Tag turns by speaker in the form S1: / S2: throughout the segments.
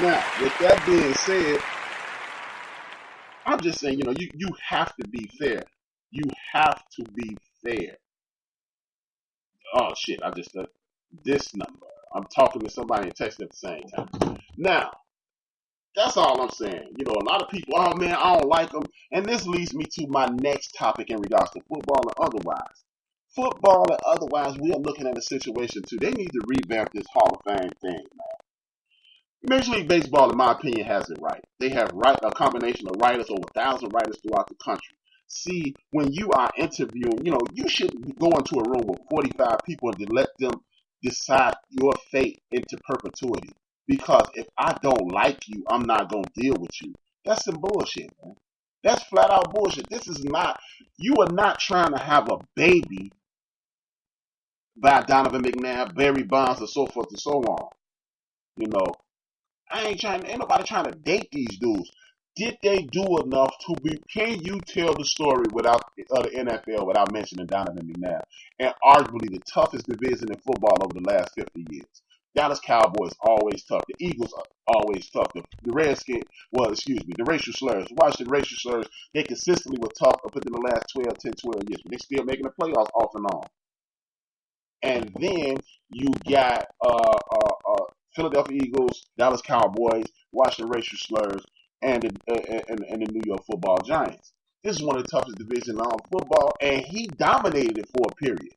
S1: Now, with that being said, I'm just saying, you have to be fair. You have to be fair. Oh shit! I just this number. I'm talking to somebody and texting at the same time. Now, that's all I'm saying. A lot of people, oh man, I don't like them. And this leads me to my next topic in regards to football and otherwise. Football and otherwise, we are looking at a situation too. They need to revamp this Hall of Fame thing, man. Major League Baseball, in my opinion, has it right. They have a combination of writers, over 1,000 writers throughout the country. See, when you are interviewing, you should go into a room with 45 people and let them decide your fate into perpetuity. Because if I don't like you, I'm not going to deal with you. That's some bullshit, man. That's flat out bullshit. You are not trying to have a baby by Donovan McNabb, Barry Bonds, and so forth and so on. Ain't nobody trying to date these dudes. Did they do enough can you tell the story without the NFL without mentioning Donovan McNabb? And arguably the toughest division in football over the last 50 years. Dallas Cowboys always tough. The Eagles are always tough. The Redskins, the racial slurs. Washington racial slurs, they consistently were tough up within the last 12 years. But they still making the playoffs off and on. And then you got Philadelphia Eagles, Dallas Cowboys, Washington racial slurs, and the New York Football Giants. This is one of the toughest divisions in all football, and he dominated it for a period.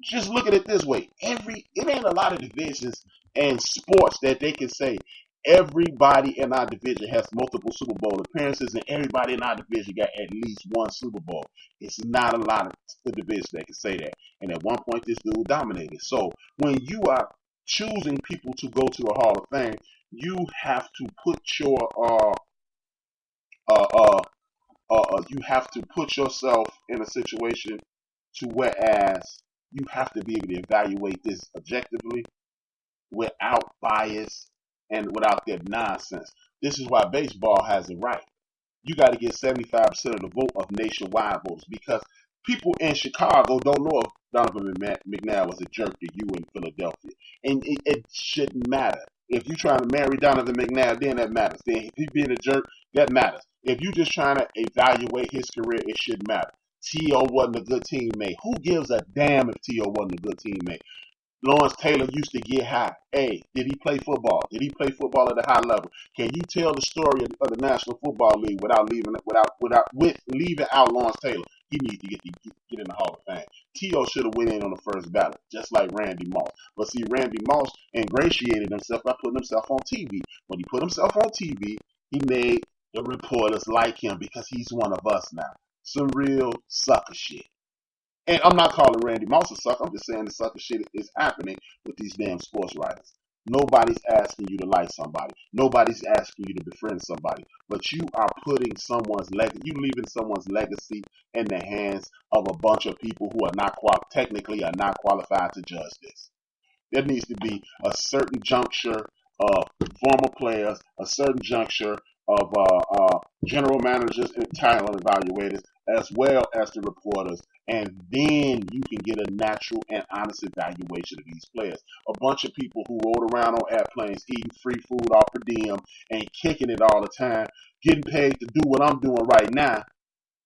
S1: Just look at it this way: it ain't a lot of divisions and sports that they can say everybody in our division has multiple Super Bowl appearances, and everybody in our division got at least one Super Bowl. It's not a lot of the divisions that can say that. And at one point, this dude dominated. So when you are choosing people to go to the Hall of Fame, you have to put yourself in a situation to whereas you have to be able to evaluate this objectively without bias and without that nonsense. This is why baseball has it right. You got to get 75% of the vote of nationwide voters because people in Chicago don't know if Donovan McNabb was a jerk to you in Philadelphia. And it shouldn't matter. If you're trying to marry Donovan McNabb, then that matters. Then if he's being a jerk, that matters. If you're just trying to evaluate his career, it shouldn't matter. T.O. wasn't a good teammate. Who gives a damn if T.O. wasn't a good teammate? Lawrence Taylor used to get high. Hey, did he play football? Did he play football at a high level? Can you tell the story of the National Football League without leaving out Lawrence Taylor? He needs to get in the Hall of Fame. T.O. should have went in on the first ballot, just like Randy Moss. But see, Randy Moss ingratiated himself by putting himself on TV. When he put himself on TV, he made the reporters like him because he's one of us now. Some real sucker shit. And I'm not calling Randy Moss a sucker. I'm just saying the sucker shit is happening with these damn sports writers. Nobody's asking you to like somebody. Nobody's asking you to befriend somebody. But you are putting leaving someone's legacy in the hands of a bunch of people who are technically not qualified to judge this. There needs to be a certain juncture of former players, a certain juncture of general managers and talent evaluators, as well as the reporters, and then you can get a natural and honest evaluation of these players. A bunch of people who rode around on airplanes eating free food off per diem and kicking it all the time, getting paid to do what I'm doing right now.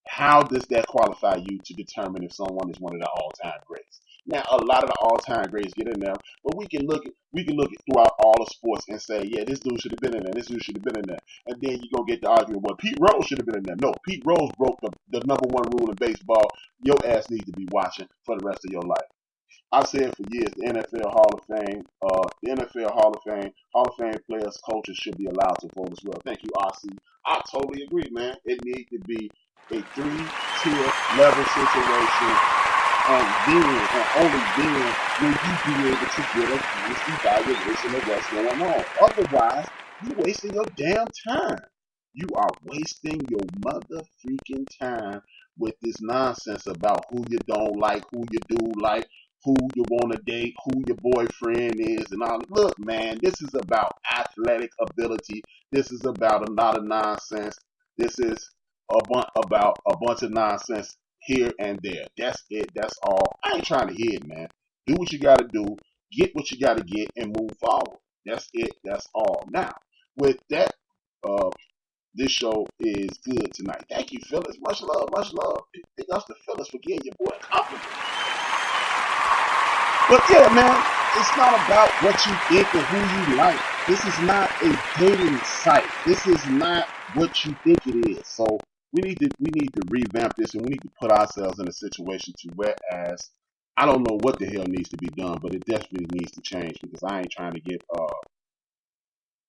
S1: How does that qualify you to determine if someone is one of the all-time greats? Now, a lot of the all-time greats get in there, but we can look at throughout all the sports and say, yeah, this dude should have been in there, this dude should have been in there. And then you're going to get the argument, well, Pete Rose should have been in there. No, Pete Rose broke the number one rule in baseball. Your ass needs to be watching for the rest of your life. I've said for years, the NFL Hall of Fame, Hall of Fame players, coaches should be allowed to vote as well. Thank you, RC. I totally agree, man. It needs to be a 3-tier level situation, and only then will you be able to get a honest evaluation of what's going on. Otherwise, you're wasting your damn time. You are wasting your mother freaking time with this nonsense about who you don't like, who you do like, who you want to date, who your boyfriend is, and all. Look, man, this is about athletic ability. This is about a lot of nonsense. This is about a bunch of nonsense here and there. That's it. That's all. I ain't trying to hear it, man. Do what you got to do. Get what you got to get and move forward. That's it. That's all. Now, with that, this show is good tonight. Thank you, Phyllis. Much love, much love. Big ups to Phyllis for getting your boy comfortable. But yeah, man, it's not about what you think or who you like. This is not a dating site. This is not what you think it is. So we need to revamp this, and we need to put ourselves in a situation to whereas I don't know what the hell needs to be done, but it definitely needs to change because I ain't trying to get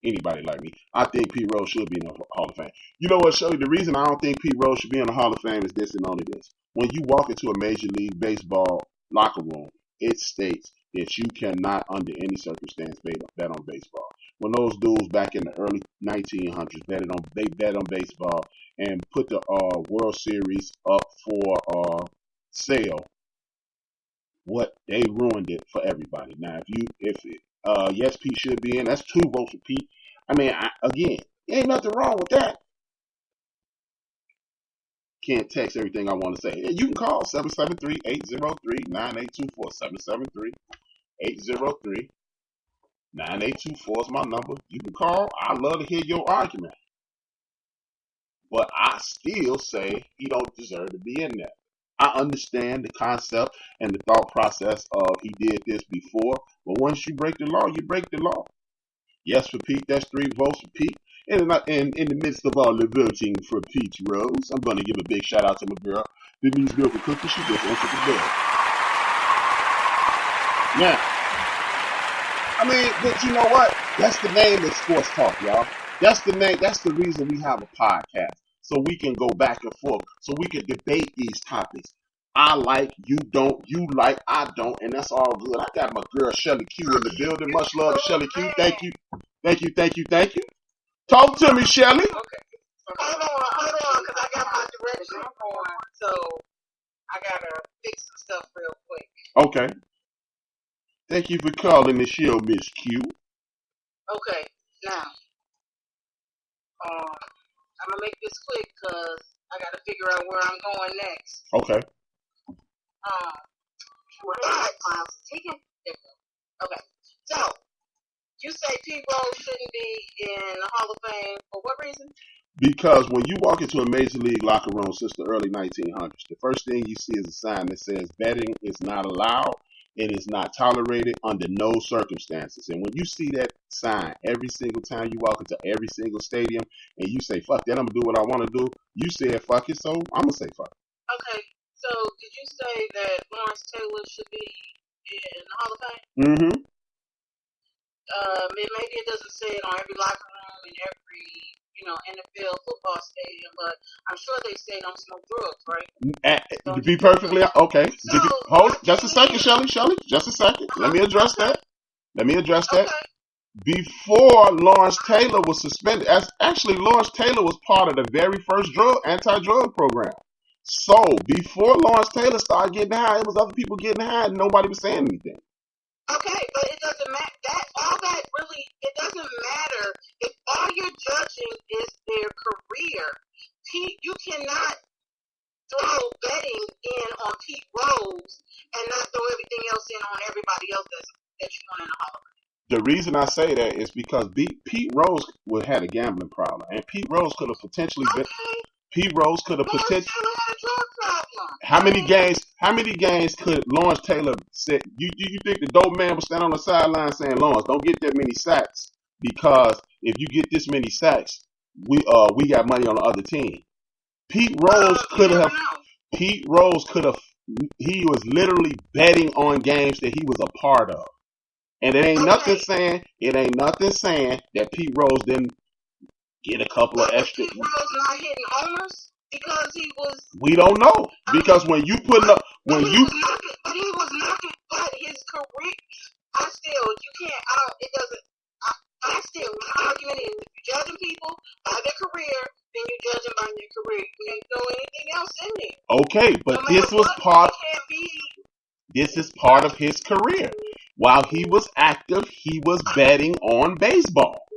S1: anybody like me. I think Pete Rose should be in the Hall of Fame. You know what, Shirley? The reason I don't think Pete Rose should be in the Hall of Fame is this and only this. When you walk into a Major League Baseball locker room, it states that you cannot, under any circumstance, bet on baseball. When those dudes back in the early 1900s bet on baseball and put the World Series up for sale, what they ruined it for everybody. Now, yes, Pete should be in. That's 2 votes for Pete. I mean, again, ain't nothing wrong with that. Can't text everything I want to say. You can call 773-803-9824. 773-803-9824 is my number. You can call. I'd love to hear your argument. But I still say he don't deserve to be in there. I understand the concept and the thought process of he did this before, but once you break the law, you break the law. Yes for Pete, that's 3 votes for Pete. And in the midst of all the voting for Pete Rose, I'm going to give a big shout out to my girl, Denise Girl for Cookie. She just answered the bell. Now, I mean, but you know what? That's the name of Sports Talk, y'all. That's the name. That's the reason we have a podcast. So we can go back and forth. So we can debate these topics. I like, you don't, you like, I don't, and that's all good. I got my girl Shelly Q in the building. Much love to Shelly Q. Thank you. Talk to me, Shelly.
S2: Okay. Hold on, because I got my direction on, so I gotta fix some stuff real quick.
S1: Okay. Thank you for calling the show, Miss Q.
S2: Okay, now, I'm gonna make this quick because I gotta figure out where I'm going next.
S1: Okay.
S2: Okay, so you say Pete Rose shouldn't be in the Hall of Fame for what reason?
S1: Because when you walk into a major league locker room since the early 1900s, the first thing you see is a sign that says betting is not allowed. It is not tolerated under no circumstances. And when you see that sign every single time you walk into every single stadium and you say, fuck that, I'm going to do what I want to do, you said fuck it, so I'm going to say fuck it.
S2: Okay, so did you say that Lawrence Taylor should be in the Hall of Fame?
S1: Mm-hmm.
S2: Maybe it doesn't say it on every locker room in every, NFL football stadium, but I'm sure they say don't smoke drugs, right?
S1: To be perfectly okay. Hold just a second, Shelly. Just a second. Let me address that.
S2: Okay.
S1: Before Lawrence Taylor was suspended, actually Lawrence Taylor was part of the very first anti-drug program. So before Lawrence Taylor started getting high, it was other people getting high and nobody was saying anything.
S2: Okay, but it doesn't matter. It doesn't matter if all you're judging is their career. You cannot throw betting in on Pete Rose and not throw everything else in on everybody else that you want in the Hall of Fame.
S1: The reason I say that is because Pete Rose had a gambling problem, and Pete Rose could have potentially been. Pete Rose could have potentially. How many games could Lawrence Taylor say? You think the dope man would stand on the sideline saying, "Lawrence, don't get that many sacks because if you get this many sacks, we got money on the other team." Pete Rose could have. He was literally betting on games that he was a part of, and it ain't nothing saying that Pete Rose didn't get a couple of extra.
S2: Pete Rose not hitting homers because he was.
S1: We don't know because when you put up
S2: he was knocking, but his career. You can't. It doesn't. I still my argument is if you're judging people by their career, then you judge them by their career. You can't throw anything else in there.
S1: Okay, but this is part of his career. While he was active, he was betting on baseball.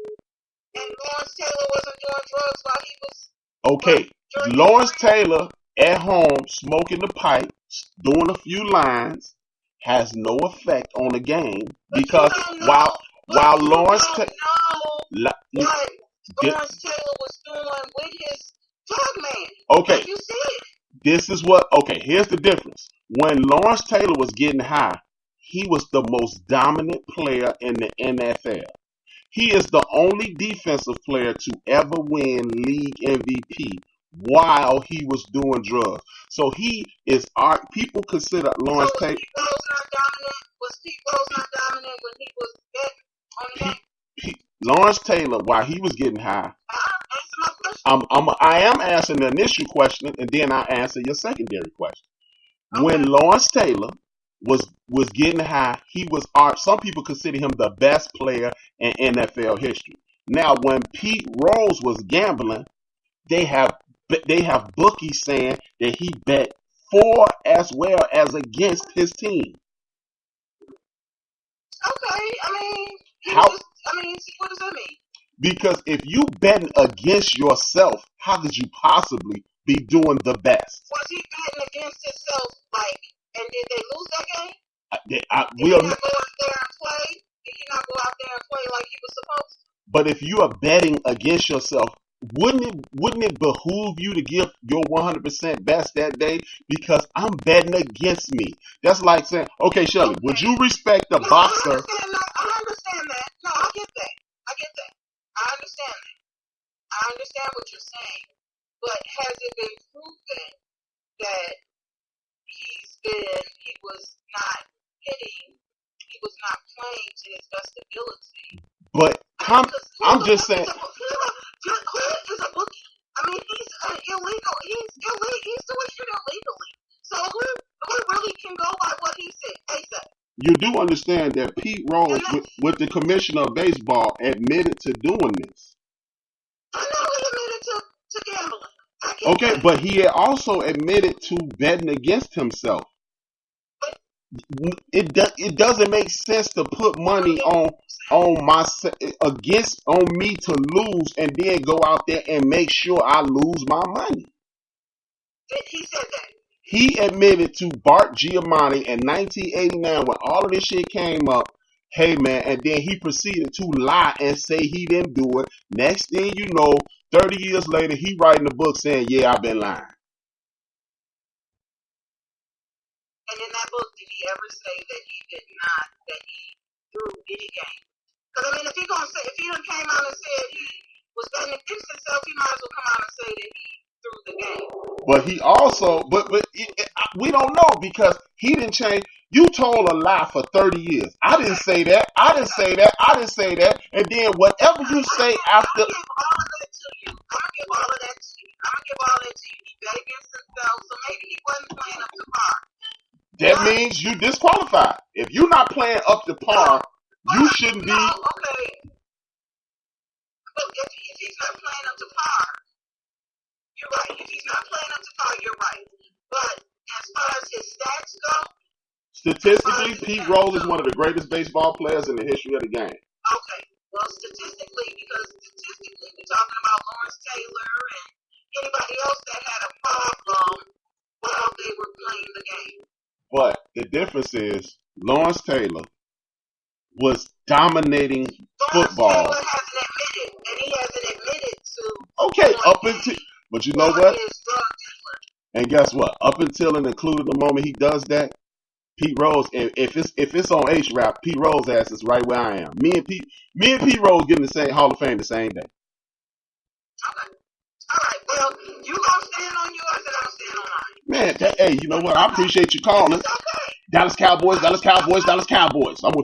S2: And Lawrence Taylor wasn't doing drugs while he was.
S1: Okay, Lawrence Taylor at home smoking the pipe, doing a few lines, has no effect on the game because while Lawrence
S2: what Lawrence Taylor was doing with his dog man.
S1: Okay.
S2: Like you said.
S1: Here's the difference. When Lawrence Taylor was getting high, he was the most dominant player in the NFL. He is the only defensive player to ever win league MVP while he was doing drugs. So people consider Lawrence Taylor.
S2: Was Pete Rose not dominant when he was on the game?
S1: Lawrence Taylor, while he was getting high,
S2: answer my question.
S1: I am answering the initial question, and then I answer your secondary question.
S2: Okay.
S1: When Lawrence Taylor was getting high, he was some people consider him the best player in NFL history. Now, when Pete Rose was gambling, they have bookies saying that he bet for as well as against his team.
S2: Okay, what does that mean?
S1: Because if you betting against yourself, how could you possibly be doing the best?
S2: Was he betting against himself, and did they lose that game?
S1: Did
S2: he not go out there and play? Did he not go out there and play like he was supposed to?
S1: But if you are betting against yourself, wouldn't it behoove you to give your 100% best that day? Because I'm betting against me. That's like saying, okay, Shelly, would you respect the boxer?
S2: I understand that. No, I get that. I understand what you're saying. But has it been proven that he was not hitting, he was not playing to his best ability?
S1: But I'm just saying.
S2: Cliff is a bookie. He's illegal. He's doing shit illegally. So who really can go by what he said?
S1: You do understand that Pete Rose, with the commissioner of baseball, admitted to doing this.
S2: I know he admitted to gambling.
S1: Okay, but he had also admitted to betting against himself. It doesn't make sense to put money on me to lose and then go out there and make sure I lose my money.
S2: He said that.
S1: He admitted to Bart Giamatti in 1989 when all of this shit came up. Hey man, and then he proceeded to lie and say he didn't do it. Next thing you know, 30 years later, he writing a book saying, "Yeah, I've been lying."
S2: And in that book, did he ever say that he threw any game? Because if he done came out and said he was betting against himself, he might as well come out and say that he threw the game.
S1: But he also, we don't know because he didn't change. You told a lie for 30 years. I didn't say that. And then whatever you say after.
S2: I'm gonna give all of that to you. He bet against himself, so maybe he wasn't playing up to par.
S1: That means you disqualified. If you're not playing up to par, you shouldn't be.
S2: Okay. But if he's not playing up to par, you're right. If he's not playing up to par, you're right. But as far as his stats go,
S1: statistically, Pete Rose is one of the greatest baseball players in the history of the game.
S2: Okay. Well, statistically, we're talking about Lawrence Taylor and anybody else that had a problem while they were playing the game.
S1: But the difference is Lawrence Taylor was dominating football.
S2: Lawrence Taylor hasn't admitted, and he hasn't admitted to.
S1: Okay, but you know what? And guess what? Up until and including the moment he does that, Pete Rose, if it's on HRap, Pete Rose ass is right where I am. Me and Pete Rose getting the same Hall of Fame the same day.
S2: Okay. All right. Well, you gonna stand on yours, and I'll stand on mine.
S1: Man, hey, you know what? I appreciate you calling.
S2: It's okay.
S1: Dallas Cowboys. I want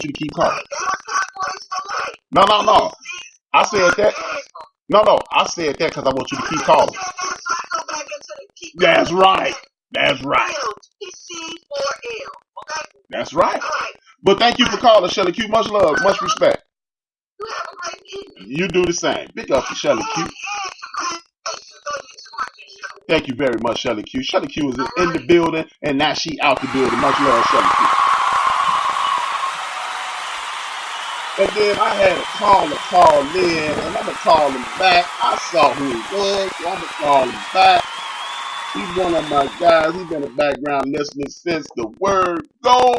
S1: you to keep calling.
S2: Dallas Cowboys for life.
S1: No. I said that. No. I said that because I want you to keep calling. That's right. That's right. But thank you for calling, Shelly Q. Much love, much respect.
S2: You have a great evening.
S1: You do the same. Big up to Shelly Q. Thank you very much, Shelly Q. Shelly Q is in the building, and now she out the building. Much love, Shelly Q. And then I had a caller call in, and I'm going to call him back. I saw who he was, so I'm going to call him back. He's one of my guys. He's been in the background listening since the word go.